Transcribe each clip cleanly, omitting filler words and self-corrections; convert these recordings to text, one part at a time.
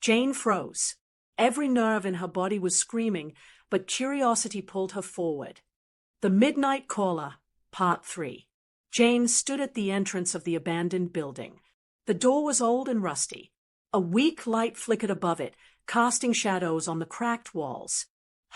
Jane froze. Every nerve in her body was screaming, but curiosity pulled her forward. The Midnight Caller, Part 3. Jane stood at the entrance of the abandoned building. The door was old and rusty. A weak light flickered above it, casting shadows on the cracked walls.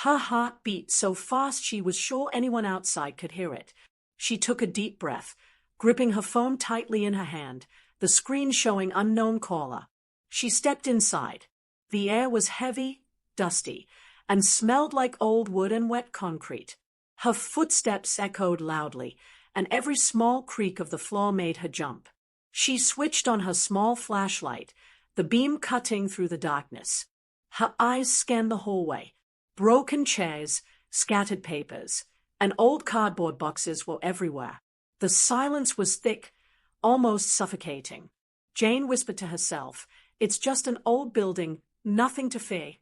Her heart beat so fast she was sure anyone outside could hear it. She took a deep breath, gripping her phone tightly in her hand, the screen showing unknown caller. She stepped inside. The air was heavy, dusty, and smelled like old wood and wet concrete. Her footsteps echoed loudly, and every small creak of the floor made her jump. She switched on her small flashlight, the beam cutting through the darkness. Her eyes scanned the hallway. Broken chairs, scattered papers, and old cardboard boxes were everywhere. The silence was thick, almost suffocating. Jane whispered to herself, "It's just an old building, nothing to fear."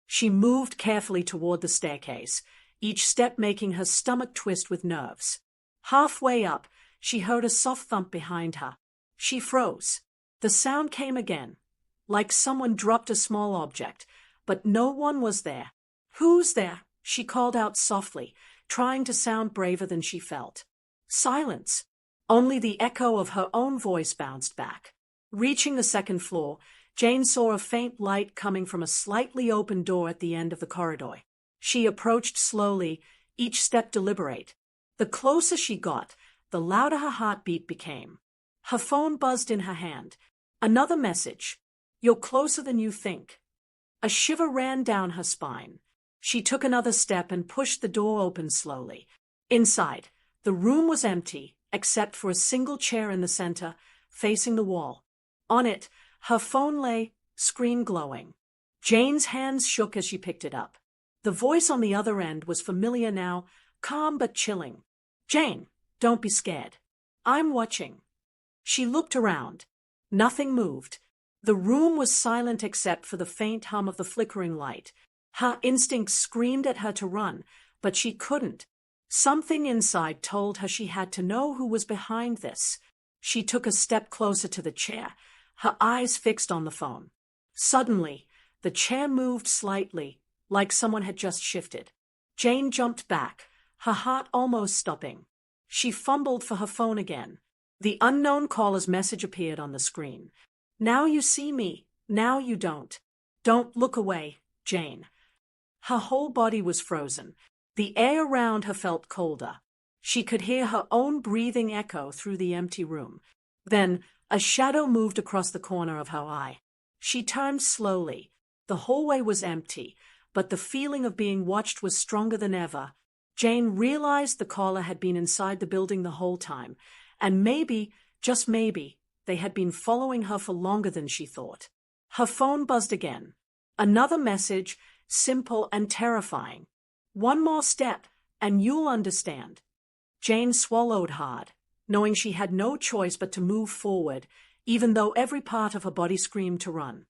She moved carefully toward the staircase, each step making her stomach twist with nerves. Halfway up, she heard a soft thump behind her. She froze. The sound came again, like someone dropped a small object, but no one was there. "Who's there?" she called out softly, trying to sound braver than she felt. Silence. Only the echo of her own voice bounced back. Reaching the second floor, Jane saw a faint light coming from a slightly open door at the end of the corridor. She approached slowly, each step deliberate. The closer she got, the louder her heartbeat became. Her phone buzzed in her hand. Another message. "You're closer than you think." A shiver ran down her spine. She took another step and pushed the door open slowly. Inside, the room was empty, except for a single chair in the center, facing the wall. On it, her phone lay, screen glowing. Jane's hands shook as she picked it up. The voice on the other end was familiar now, calm but chilling. "Jane, don't be scared. I'm watching." She looked around. Nothing moved. The room was silent except for the faint hum of the flickering light. Her instincts screamed at her to run, but she couldn't. Something inside told her she had to know who was behind this. She took a step closer to the chair, her eyes fixed on the phone. Suddenly, the chair moved slightly, like someone had just shifted. Jane jumped back, her heart almost stopping. She fumbled for her phone again. The unknown caller's message appeared on the screen. "Now you see me, now you don't. Don't look away, Jane." Her whole body was frozen. The air around her felt colder. She could hear her own breathing echo through the empty room. Then, a shadow moved across the corner of her eye. She turned slowly. The hallway was empty, but the feeling of being watched was stronger than ever. Jane realized the caller had been inside the building the whole time, and maybe, just maybe, they had been following her for longer than she thought. Her phone buzzed again. Another message, simple and terrifying. "One more step, and you'll understand." Jane swallowed hard, knowing she had no choice but to move forward, even though every part of her body screamed to run.